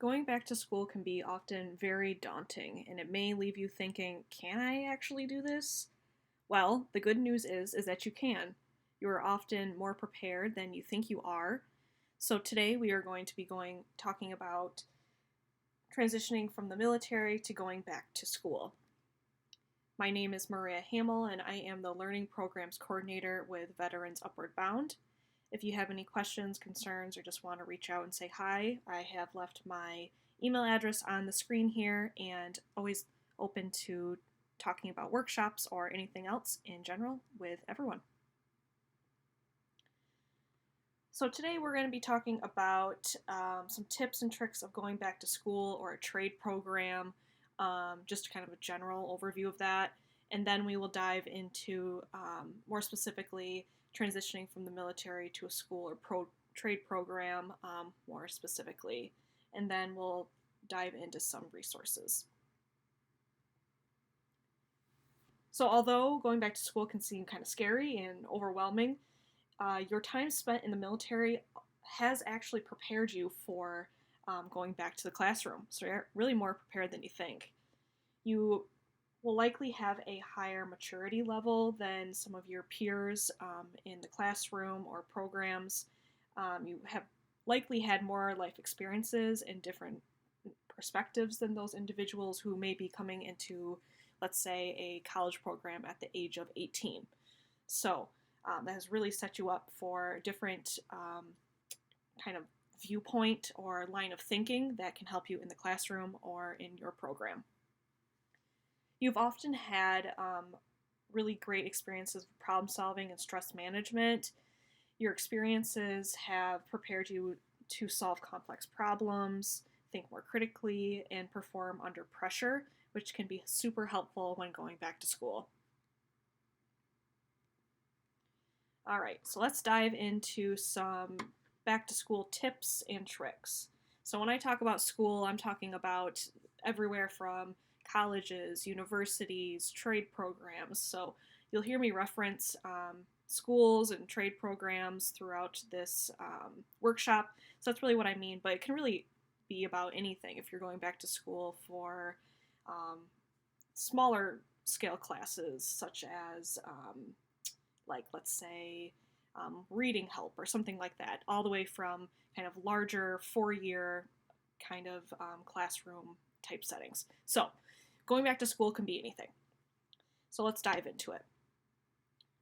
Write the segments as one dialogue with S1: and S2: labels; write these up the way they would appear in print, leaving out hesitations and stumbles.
S1: Going back to school can be often very daunting, and it may leave you thinking, can I actually do this? Well, the good news is that you can. You are often more prepared than you think you are. So today we are going to be talking about transitioning from the military to going back to school. My name is Maria Hamill, and I am the Learning Programs Coordinator with Veterans Upward Bound. If you have any questions, concerns, or just want to reach out and say hi, I have left my email address on the screen here and always open to talking about workshops or anything else in general with everyone. So today we're going to be talking about some tips and tricks of going back to school or a trade program, just kind of a general overview of that. And then we will dive into more specifically transitioning from the military to a school or trade program more specifically. And then we'll dive into some resources. So although going back to school can seem kind of scary and overwhelming, your time spent in the military has actually prepared you for going back to the classroom. So you're really more prepared than you think. You will likely have a higher maturity level than some of your peers in the classroom or programs. You have likely had more life experiences and different perspectives than those individuals who may be coming into, let's say, a college program at the age of 18. So that has really set you up for a different kind of viewpoint or line of thinking that can help you in the classroom or in your program. You've often had really great experiences with problem solving and stress management. Your experiences have prepared you to solve complex problems, think more critically, and perform under pressure, which can be super helpful when going back to school. All right, so let's dive into some back to school tips and tricks. So when I talk about school, I'm talking about everywhere from colleges, universities, trade programs. So you'll hear me reference schools and trade programs throughout this workshop. So that's really what I mean, but it can really be about anything if you're going back to school for smaller scale classes, such as like, let's say, reading help or something like that, all the way from kind of larger 4-year kind of classroom type settings. So going back to school can be anything. So let's dive into it.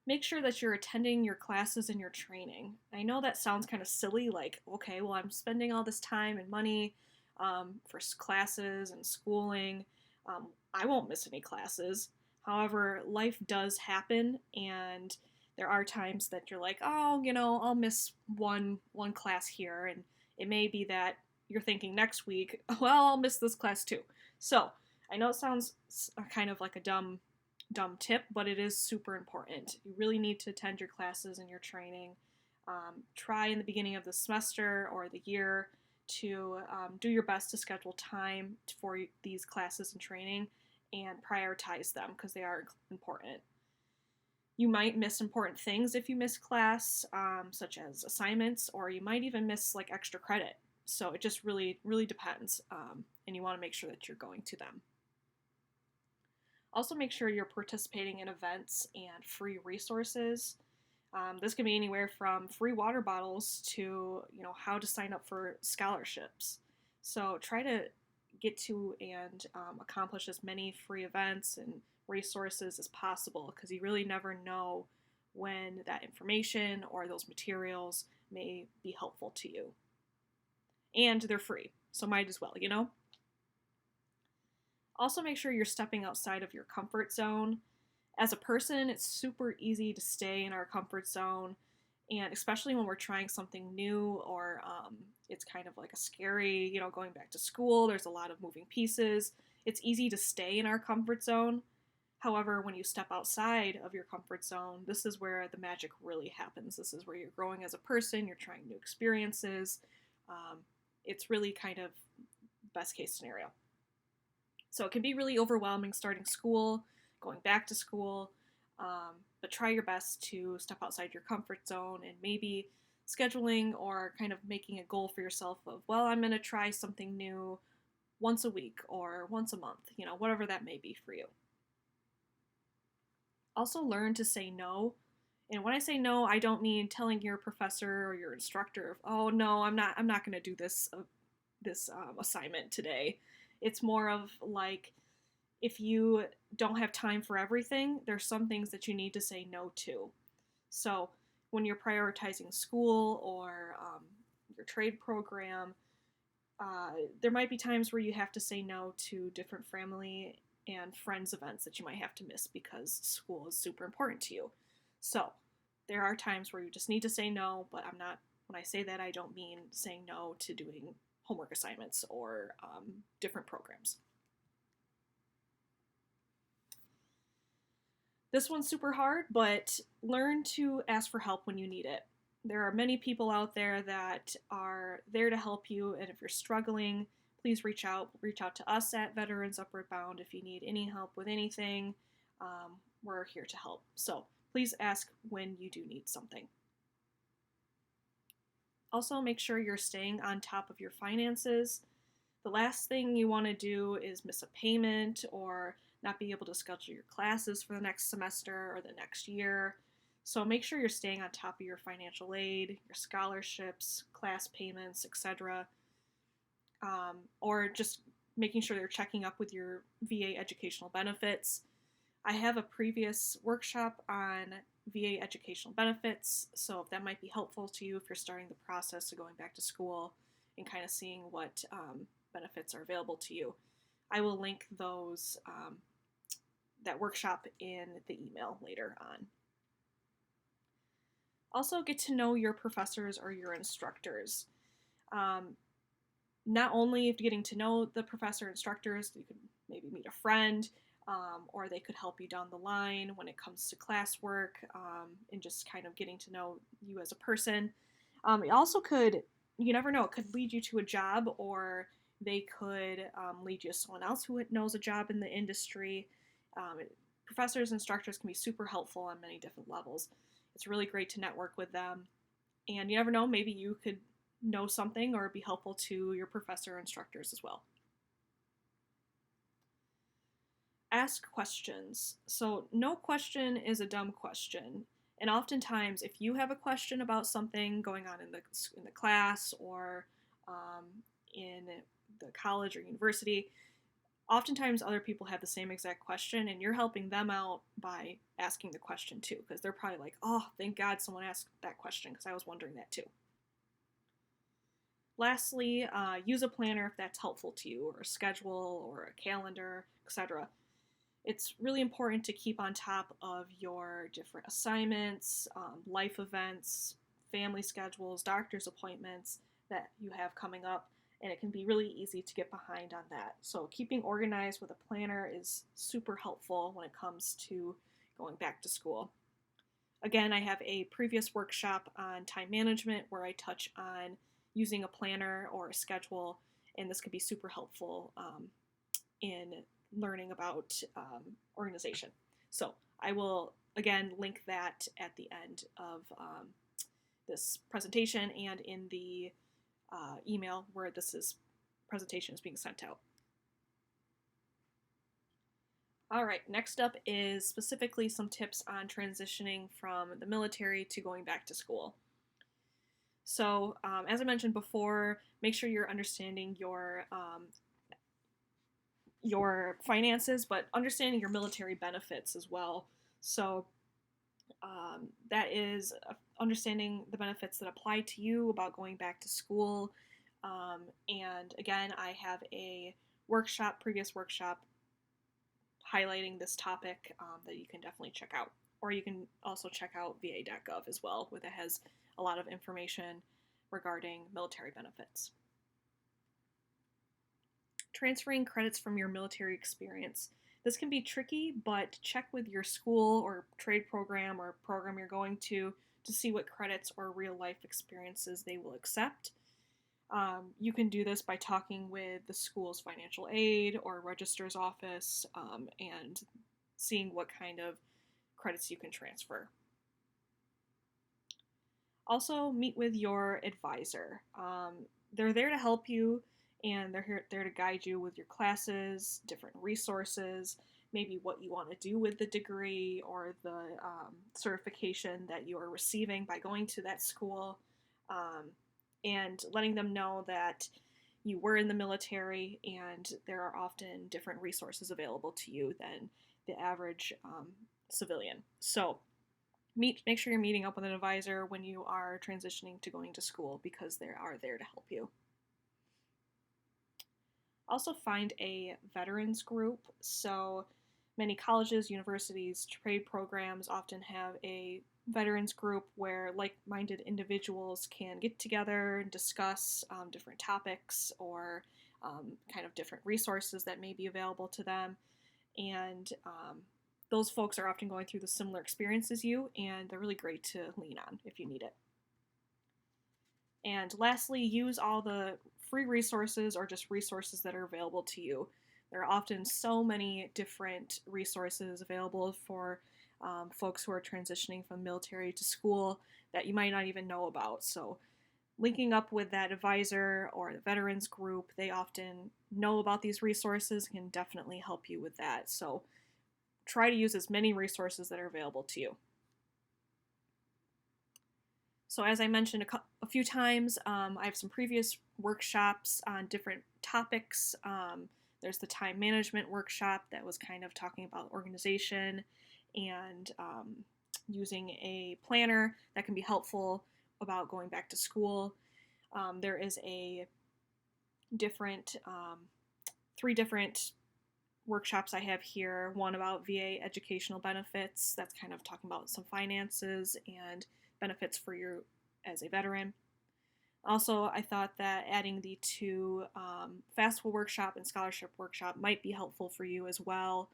S1: Make sure that you're attending your classes and your training. I know that sounds kind of silly, like, okay, well, I'm spending all this time and money for classes and schooling. I won't miss any classes. However, life does happen, and there are times that you're like, oh, I'll miss one class here, and it may be that you're thinking next week, well, I'll miss this class too. So I know it sounds kind of like a dumb tip, but it is super important. You really need to attend your classes and your training. Try in the beginning of the semester or the year to do your best to schedule time for these classes and training and prioritize them because they are important. You might miss important things if you miss class, such as assignments, or you might even miss like extra credit. So it just really depends, and you want to make sure that you're going to them. Also make sure you're participating in events and free resources. This can be anywhere from free water bottles to how to sign up for scholarships. So try to get to and accomplish as many free events and resources as possible, because you really never know when that information or those materials may be helpful to you. And they're free, so might as well, Also make sure you're stepping outside of your comfort zone. As a person, it's super easy to stay in our comfort zone, and especially when we're trying something new or it's kind of like a scary, going back to school, there's a lot of moving pieces. It's easy to stay in our comfort zone. However, when you step outside of your comfort zone, this is where the magic really happens. This is where you're growing as a person, you're trying new experiences. It's really kind of best case scenario. So it can be really overwhelming starting school, going back to school, but try your best to step outside your comfort zone and maybe scheduling or kind of making a goal for yourself of, well, I'm going to try something new once a week or once a month, whatever that may be for you. Also learn to say no. And when I say no, I don't mean telling your professor or your instructor, oh no, I'm not going to do this assignment today. It's more of like, if you don't have time for everything, there's some things that you need to say no to. So when you're prioritizing school or your trade program, there might be times where you have to say no to different family and friends events that you might have to miss because school is super important to you. So there are times where you just need to say no, but when I say that, I don't mean saying no to doing homework assignments or different programs. This one's super hard, but learn to ask for help when you need it. There are many people out there that are there to help you, and if you're struggling, please reach out. Reach out to us at Veterans Upward Bound if you need any help with anything. We're here to help. So please ask when you do need something. Also, make sure you're staying on top of your finances. The last thing you want to do is miss a payment or not be able to schedule your classes for the next semester or the next year. So make sure you're staying on top of your financial aid, your scholarships, class payments, etc. Or just making sure you're checking up with your VA educational benefits. I have a previous workshop on VA educational benefits, so if that might be helpful to you if you're starting the process of going back to school and kind of seeing what benefits are available to you. I will link that workshop in the email later on. Also, get to know your professors or your instructors. Not only getting to know the professor instructors, you could maybe meet a friend, or they could help you down the line when it comes to classwork, and just kind of getting to know you as a person. It also could, you never know, it could lead you to a job, or they could lead you to someone else who knows a job in the industry. Professors, instructors can be super helpful on many different levels. It's really great to network with them. And you never know, maybe you could know something or be helpful to your professor or instructors as well. Ask questions. So no question is a dumb question. And oftentimes, if you have a question about something going on in the class or in the college or university, oftentimes other people have the same exact question, and you're helping them out by asking the question too, because they're probably like, oh, thank God someone asked that question, because I was wondering that too. Lastly, use a planner if that's helpful to you, or a schedule, or a calendar, etc. It's really important to keep on top of your different assignments, life events, family schedules, doctor's appointments that you have coming up, and it can be really easy to get behind on that. So keeping organized with a planner is super helpful when it comes to going back to school. Again, I have a previous workshop on time management where I touch on using a planner or a schedule, and this can be super helpful in learning about organization. So I will, again, link that at the end of this presentation and in the email where this presentation is being sent out. All right, next up is specifically some tips on transitioning from the military to going back to school. So, as I mentioned before, make sure you're understanding your finances, but understanding your military benefits as well. So, that is understanding the benefits that apply to you about going back to school. And again, I have a previous workshop highlighting this topic that you can definitely check out. Or you can also check out va.gov as well, where that has a lot of information regarding military benefits. Transferring credits from your military experience. This can be tricky, but check with your school or trade program or program you're going to see what credits or real life experiences they will accept. You can do this by talking with the school's financial aid or registrar's office and seeing what kind of credits you can transfer. Also, meet with your advisor. They're there to help you, and there to guide you with your classes, different resources, maybe what you want to do with the degree or the certification that you are receiving by going to that school, um, and letting them know that you were in the military and there are often different resources available to you than the average civilian. So make sure you're meeting up with an advisor when you are transitioning to going to school because they are there to help you. Also find a veterans group. So many colleges, universities, trade programs often have a veterans group where like-minded individuals can get together and discuss different topics or kind of different resources that may be available to them. And those folks are often going through the similar experience as you, and they're really great to lean on if you need it. And lastly, use all the free resources or just resources that are available to you. There are often so many different resources available for folks who are transitioning from military to school that you might not even know about. So linking up with that advisor or the veterans group, they often know about these resources, can definitely help you with that. So try to use as many resources that are available to you. So as I mentioned a few times, I have some previous workshops on different topics. There's the time management workshop that was kind of talking about organization and using a planner that can be helpful about going back to school. There is a different, 3 different workshops I have here. One about VA educational benefits, that's kind of talking about some finances and benefits for you as a veteran. Also, I thought that adding the 2 FAFSA workshop and scholarship workshop might be helpful for you as well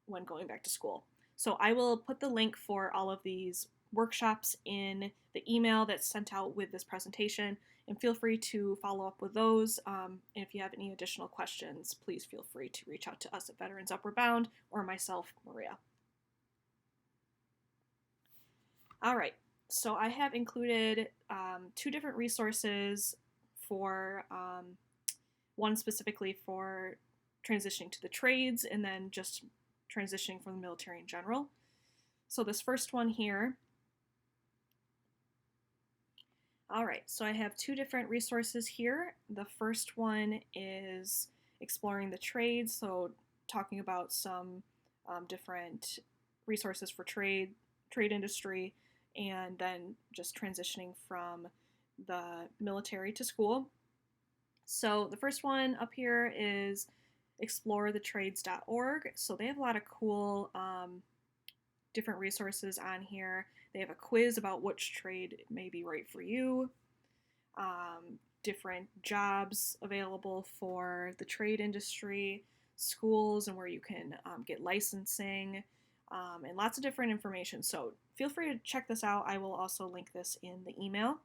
S1: when going back to school. So I will put the link for all of these workshops in the email that's sent out with this presentation, and feel free to follow up with those. And if you have any additional questions, please feel free to reach out to us at Veterans Upward Bound or myself, Maria. All right, so I have included 2 different resources for one specifically for transitioning to the trades and then just transitioning from the military in general. So this first one here. All right, so I have 2 different resources here. The first one is exploring the trades, so talking about some different resources for trade industry, and then just transitioning from the military to school. So the first one up here is explorethetrades.org. So they have a lot of cool different resources on here. They have a quiz about which trade may be right for you, different jobs available for the trade industry, schools and where you can get licensing, and lots of different information. So feel free to check this out. I will also link this in the email.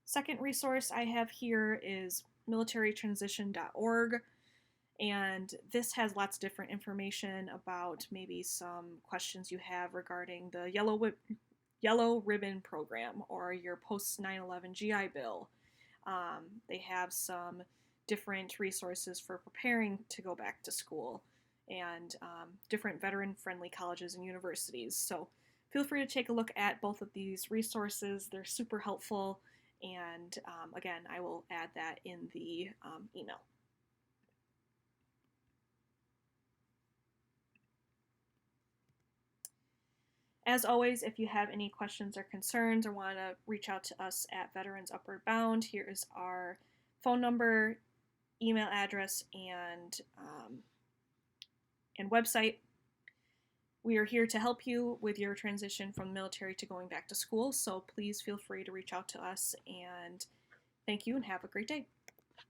S1: Second resource I have here is militarytransition.org. And this has lots of different information about maybe some questions you have regarding the Yellow Ribbon Program or your post 9/11 GI Bill. They have some different resources for preparing to go back to school and different veteran-friendly colleges and universities. So feel free to take a look at both of these resources. They're super helpful, and again, I will add that in the email. As always, if you have any questions or concerns or want to reach out to us at Veterans Upward Bound, here is our phone number, email address, and website. We are here to help you with your transition from the military to going back to school, so please feel free to reach out to us, and thank you and have a great day.